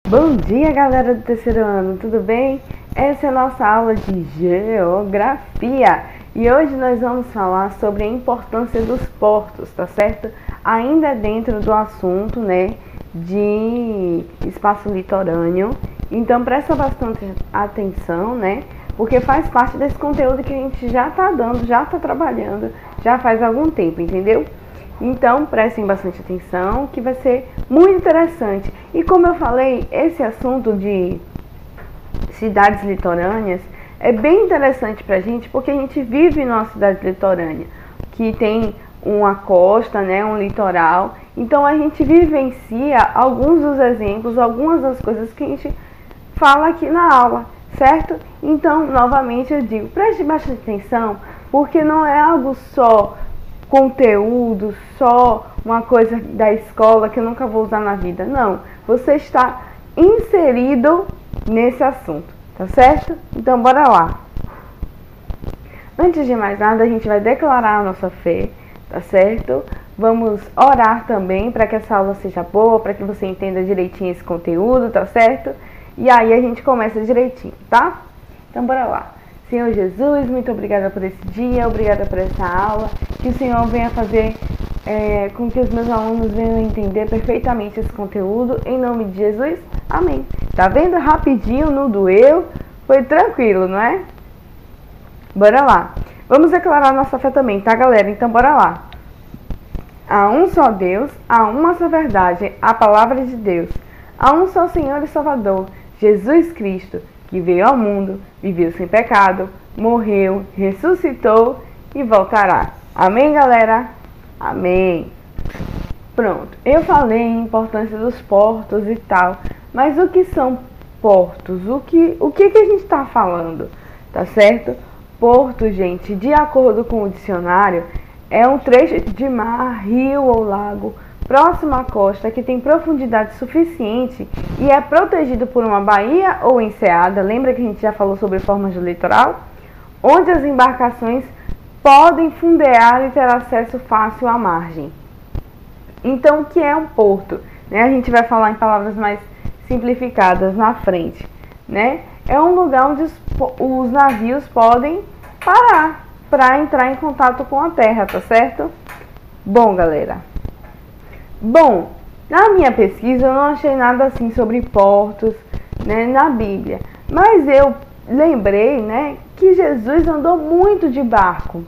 Bom dia, galera do terceiro ano, tudo bem? Essa é a nossa aula de geografia e hoje nós vamos falar sobre a importância dos portos, tá certo? Ainda dentro do assunto, né, de espaço litorâneo. Então presta bastante atenção, né? Porque faz parte desse conteúdo que a gente já tá dando, já tá trabalhando, já faz algum tempo, entendeu? Então, prestem bastante atenção, que vai ser muito interessante. E como eu falei, esse assunto de cidades litorâneas é bem interessante pra gente, porque a gente vive numa cidade litorânea, que tem uma costa, né, um litoral. Então, a gente vivencia alguns dos exemplos, algumas das coisas que a gente fala aqui na aula, certo? Então, novamente eu digo, preste bastante atenção, porque não é algo só conteúdo, só uma coisa da escola que eu nunca vou usar na vida. Não, você está inserido nesse assunto, tá certo? Então bora lá. Antes de mais nada, a gente vai declarar a nossa fé, tá certo? Vamos orar também para que essa aula seja boa, para que você entenda direitinho esse conteúdo, tá certo? E aí a gente começa direitinho, tá? Então bora lá. Senhor Jesus, muito obrigada por esse dia, obrigada por essa aula, que o Senhor venha fazer com que os meus alunos venham entender perfeitamente esse conteúdo, em nome de Jesus, amém. Tá vendo? Rapidinho, não doeu, foi tranquilo, não é? Bora lá. Vamos declarar nossa fé também, tá, galera? Então bora lá. Há um só Deus, há uma só verdade, a palavra de Deus. Há um só Senhor e Salvador, Jesus Cristo, que veio ao mundo, viveu sem pecado, morreu, ressuscitou e voltará. Amém, galera? Amém. Pronto, eu falei a importância dos portos e tal, mas o que são portos? O que a gente está falando? Tá certo? Porto, gente, de acordo com o dicionário, é um trecho de mar, rio ou lago próximo à costa que tem profundidade suficiente e é protegido por uma baía ou enseada, lembra que a gente já falou sobre formas do litoral? Onde as embarcações podem fundear e ter acesso fácil à margem. Então, o que é um porto? Né? A gente vai falar em palavras mais simplificadas na frente. Né? É um lugar onde os navios podem parar para entrar em contato com a terra, tá certo? Bom, galera. Bom, na minha pesquisa eu não achei nada assim sobre portos, né, na Bíblia. Mas eu lembrei, né, que Jesus andou muito de barco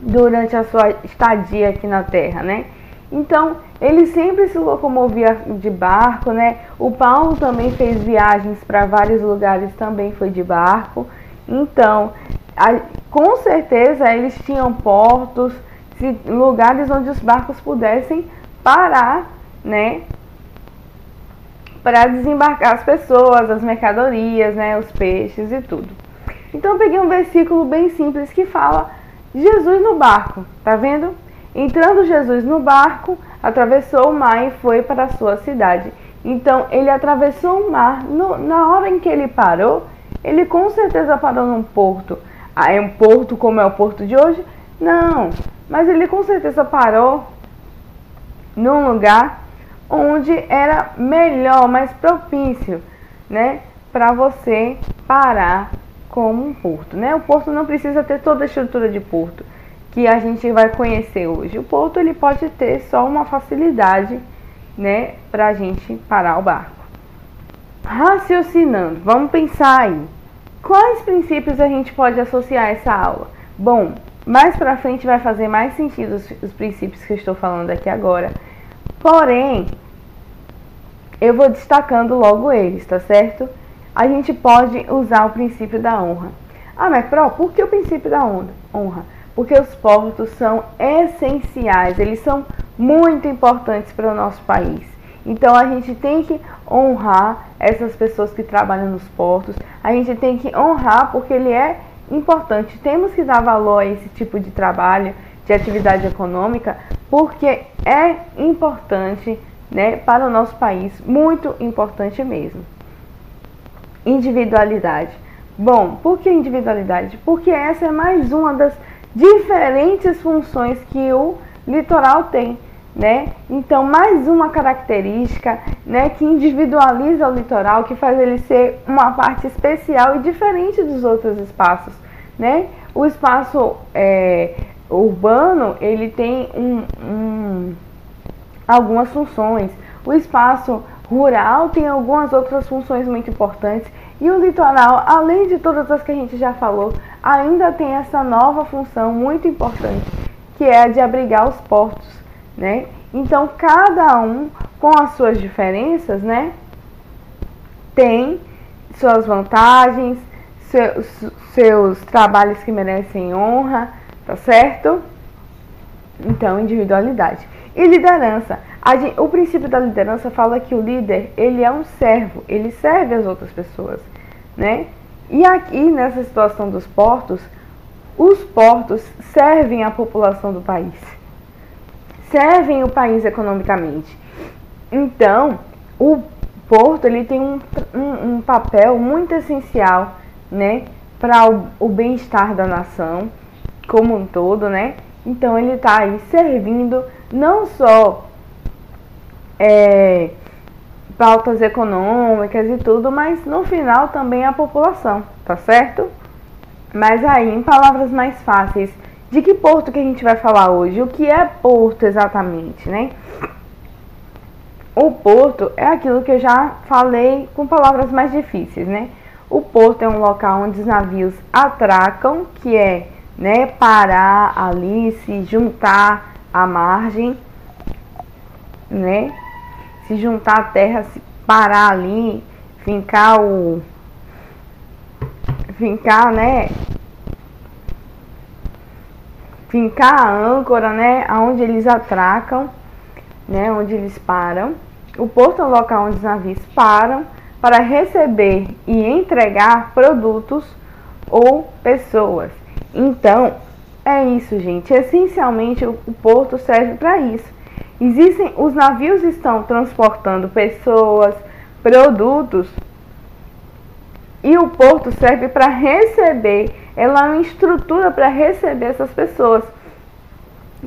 durante a sua estadia aqui na Terra, né? Então, ele sempre se locomovia de barco, né? O Paulo também fez viagens para vários lugares, também foi de barco. Então, com certeza eles tinham portos, lugares onde os barcos pudessem parar, né, para desembarcar as pessoas, as mercadorias, né, os peixes e tudo. Então eu peguei um versículo bem simples que fala Jesus no barco, tá vendo? Entrando Jesus no barco, atravessou o mar e foi para a sua cidade. Então ele atravessou o mar, na hora em que ele parou, ele com certeza parou num porto. Ah, é um porto como é o porto de hoje? Não, mas ele com certeza parou num lugar onde era melhor, mais propício, né, para você parar como um porto, né? O porto não precisa ter toda a estrutura de porto que a gente vai conhecer hoje. O porto ele pode ter só uma facilidade, né, para a gente parar o barco. Raciocinando, vamos pensar aí. Quais princípios a gente pode associar a essa aula? Bom, mais para frente vai fazer mais sentido os princípios que eu estou falando aqui agora. Porém, eu vou destacando logo eles, tá certo? A gente pode usar o princípio da honra. Ah, mas por que o princípio da honra? Porque os portos são essenciais, eles são muito importantes para o nosso país. Então a gente tem que honrar essas pessoas que trabalham nos portos, a gente tem que honrar porque ele é importante. Temos que dar valor a esse tipo de trabalho, de atividade econômica, porque é importante, né, para o nosso país, muito importante mesmo. Individualidade. Bom, por que individualidade? Porque essa é mais uma das diferentes funções que o litoral tem, né? Então, mais uma característica, né, que individualiza o litoral, que faz ele ser uma parte especial e diferente dos outros espaços, né? O espaço urbano, ele tem algumas funções. O espaço rural tem algumas outras funções muito importantes. E o litoral, além de todas as que a gente já falou, ainda tem essa nova função muito importante, que é a de abrigar os portos, né? Então, cada um, com as suas diferenças, né, tem suas vantagens, seus trabalhos que merecem honra, tá certo? Então, individualidade. E liderança. O princípio da liderança fala que o líder, ele é um servo, ele serve as outras pessoas, né? E aqui, nessa situação dos portos, os portos servem a população do país, servem o país economicamente. Então, o porto, ele tem um papel muito essencial, né, para o bem-estar da nação como um todo, né? Então, ele está aí servindo não só pautas econômicas e tudo, mas no final também a população, tá certo? Mas aí, em palavras mais fáceis, de que porto que a gente vai falar hoje? O que é porto exatamente, né? O porto é aquilo que eu já falei com palavras mais difíceis, né? O porto é um local onde os navios atracam, que é, né, parar ali, se juntar à margem, né? Se juntar à terra, se parar ali, fincar, né? Fincar a âncora, né? Onde eles atracam, né? Onde eles param. O porto é o local onde os navios param para receber e entregar produtos ou pessoas. Então, é isso, gente. Essencialmente, o porto serve para isso. Os navios estão transportando pessoas, produtos, e o porto serve para receber. Ela é uma estrutura para receber essas pessoas,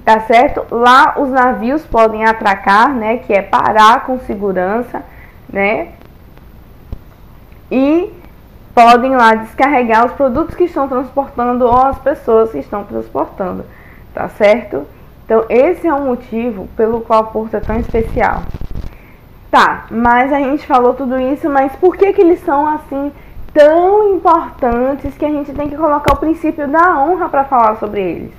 tá certo? Lá os navios podem atracar, né, que é parar com segurança, né, e podem lá descarregar os produtos que estão transportando ou as pessoas que estão transportando, tá certo? Então, esse é o motivo pelo qual o porto é tão especial. Tá, mas a gente falou tudo isso, mas por que eles são assim tão importantes que a gente tem que colocar o princípio da honra para falar sobre eles?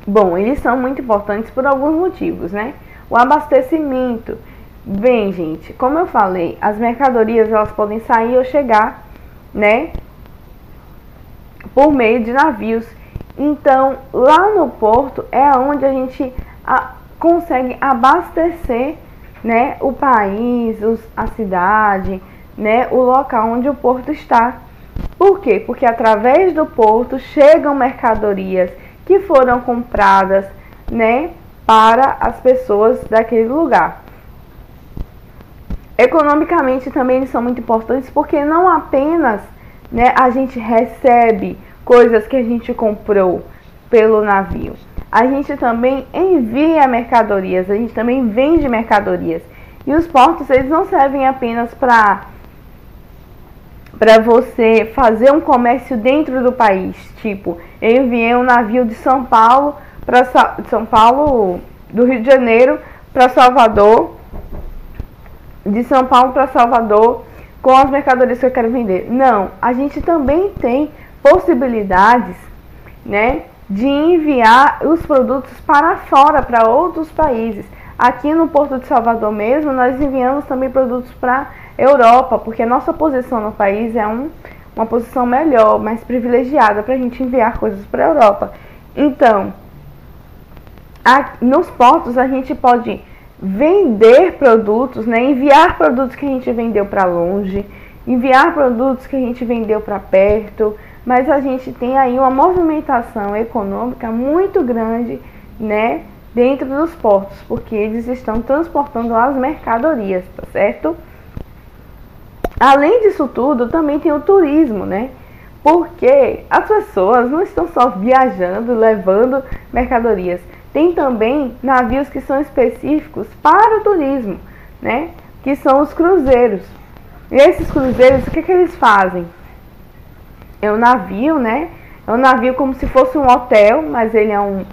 Bom, eles são muito importantes por alguns motivos, né? O abastecimento. Bem, gente, como eu falei, as mercadorias elas podem sair ou chegar, né, por meio de navios. Então, lá no porto é onde a gente consegue abastecer, né, o país, a cidade, né, o local onde o porto está. Por quê? Porque através do porto chegam mercadorias que foram compradas, né, para as pessoas daquele lugar. Economicamente também eles são muito importantes porque não apenas, né, a gente recebe coisas que a gente comprou pelo navio, a gente também envia mercadorias, a gente também vende mercadorias. E os portos, eles não servem apenas para você fazer um comércio dentro do país. Tipo, eu enviei um navio de São Paulo, do Rio de Janeiro para Salvador, de São Paulo para Salvador, com as mercadorias que eu quero vender. Não, a gente também tem possibilidades, né, de enviar os produtos para fora, para outros países. Aqui no Porto de Salvador mesmo, nós enviamos também produtos para Europa, porque a nossa posição no país é uma posição melhor, mais privilegiada para a gente enviar coisas para a Europa. Então, nos portos a gente pode vender produtos, né, enviar produtos que a gente vendeu para longe, enviar produtos que a gente vendeu para perto, mas a gente tem aí uma movimentação econômica muito grande, né, dentro dos portos, porque eles estão transportando as mercadorias, tá certo? Além disso tudo, também tem o turismo, né? Porque as pessoas não estão só viajando, levando mercadorias. tem também navios que são específicos para o turismo, né? Que são os cruzeiros. E esses cruzeiros, o que que eles fazem? É um navio, né? É um navio como se fosse um hotel, mas ele é um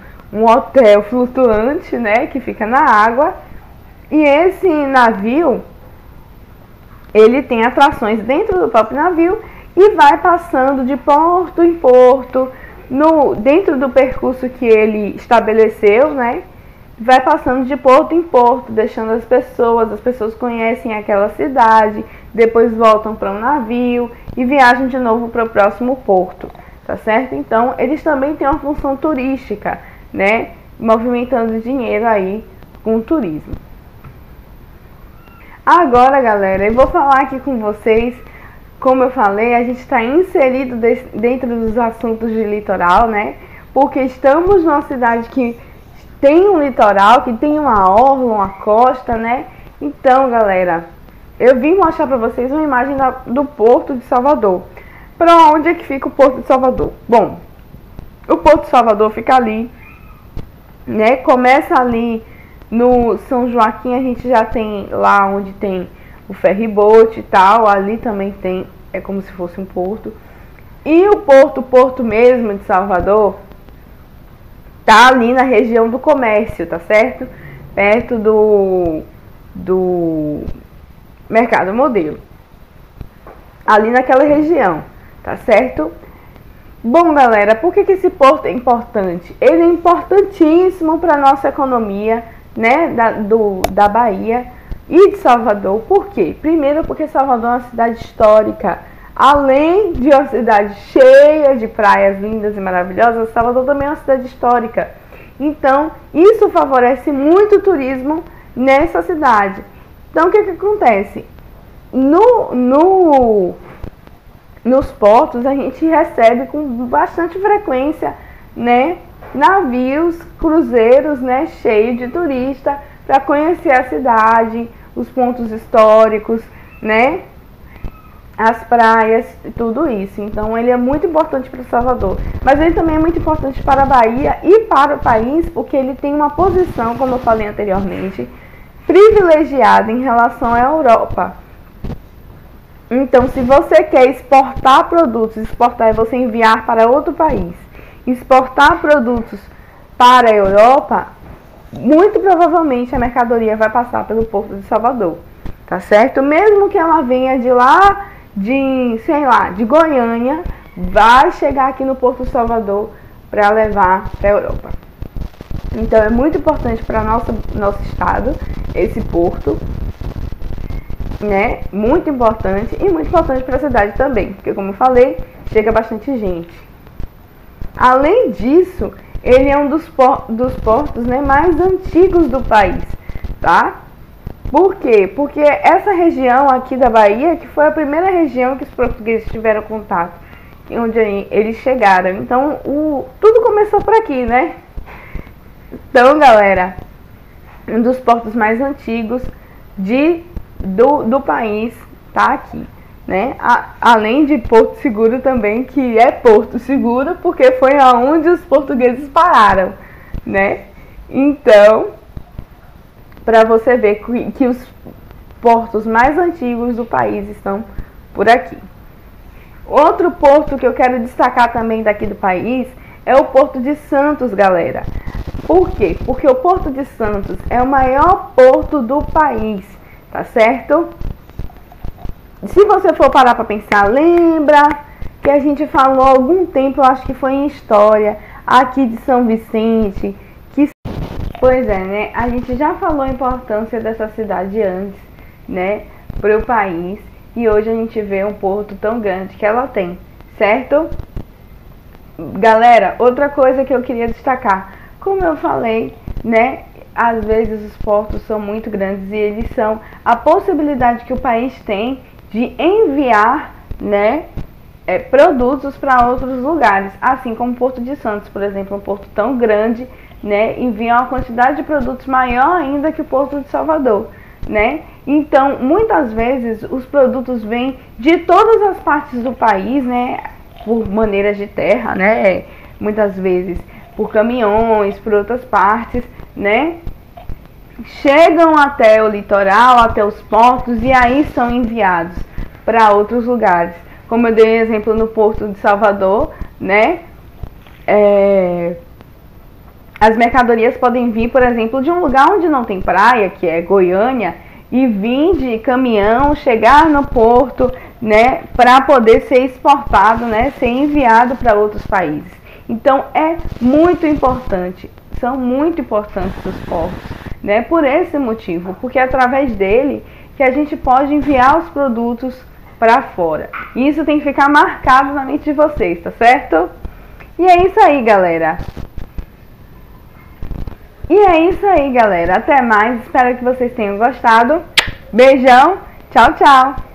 hotel flutuante, né? Que fica na água. E esse navio, ele tem atrações dentro do próprio navio e vai passando de porto em porto, dentro do percurso que ele estabeleceu, né? Vai passando de porto em porto, deixando as pessoas conhecem aquela cidade, depois voltam para um navio e viajam de novo para o próximo porto, tá certo? Então, eles também têm uma função turística, né? Movimentando dinheiro aí com o turismo. Agora, galera, eu vou falar aqui com vocês, como eu falei, a gente está inserido dentro dos assuntos de litoral, né? Porque estamos numa cidade que tem um litoral, que tem uma orla, uma costa, né? Então, galera, eu vim mostrar para vocês uma imagem do Porto de Salvador. Para onde é que fica o Porto de Salvador? Bom, o Porto de Salvador fica ali, né? Começa ali no São Joaquim, a gente já tem lá onde tem o ferryboat e tal, ali também tem, é como se fosse um porto. E o porto mesmo de Salvador, tá ali na região do comércio, tá certo? Perto do Mercado Modelo. Ali naquela região, tá certo? Bom, galera, por que esse porto é importante? Ele é importantíssimo para a nossa economia, né, da Bahia e de Salvador. Por quê? Primeiro porque Salvador é uma cidade histórica. Além de uma cidade cheia de praias lindas e maravilhosas, Salvador também é uma cidade histórica. Então, isso favorece muito o turismo nessa cidade. Então, o que acontece? Nos portos, a gente recebe com bastante frequência, né, navios, cruzeiros, né, cheios de turista para conhecer a cidade, os pontos históricos, né, as praias, tudo isso. Então ele é muito importante para Salvador, mas ele também é muito importante para a Bahia e para o país, porque ele tem uma posição, como eu falei anteriormente, privilegiada em relação à Europa. Então, se você quer exportar produtos, exportar é você enviar para outro país, exportar produtos para a Europa, muito provavelmente a mercadoria vai passar pelo Porto de Salvador, tá certo? Mesmo que ela venha de lá, sei lá, de Goiânia, vai chegar aqui no Porto de Salvador para levar para a Europa. Então é muito importante para nosso estado esse porto, né? Muito importante e muito importante para a cidade também, porque como eu falei, chega bastante gente. Além disso, ele é um dos portos, né, mais antigos do país, tá? Por quê? Porque essa região aqui da Bahia, que foi a primeira região que os portugueses tiveram contato, onde eles chegaram. Então, tudo começou por aqui, né? Então, galera, um dos portos mais antigos do país tá aqui, né? Além de Porto Seguro também, que é Porto Seguro, porque foi aonde os portugueses pararam, né? Então, para você ver que os portos mais antigos do país estão por aqui. Outro porto que eu quero destacar também daqui do país é o Porto de Santos, galera. Por quê? Porque o Porto de Santos é o maior porto do país, tá certo? Se você for parar para pensar, lembra que a gente falou há algum tempo, eu acho que foi em história, aqui de São Vicente, pois é, né? A gente já falou a importância dessa cidade antes, né, para o país, e hoje a gente vê um porto tão grande que ela tem, certo? Galera, outra coisa que eu queria destacar, como eu falei, né, às vezes os portos são muito grandes e eles são a possibilidade que o país tem de enviar, né, produtos para outros lugares, assim como o Porto de Santos, por exemplo, um porto tão grande, né, envia uma quantidade de produtos maior ainda que o Porto de Salvador, né? Então, muitas vezes os produtos vêm de todas as partes do país, né, por maneiras de terra, né, muitas vezes por caminhões, por outras partes, né? Chegam até o litoral, até os portos e aí são enviados para outros lugares. Como eu dei exemplo no Porto de Salvador, né? As mercadorias podem vir, por exemplo, de um lugar onde não tem praia, que é Goiânia, e vir de caminhão, chegar no porto, né, para poder ser exportado, né, ser enviado para outros países. Então é muito importante, são muito importantes os portos, né, por esse motivo, porque é através dele que a gente pode enviar os produtos para fora. E isso tem que ficar marcado na mente de vocês, tá certo? E é isso aí, galera. Até mais. Espero que vocês tenham gostado. Beijão. Tchau, tchau.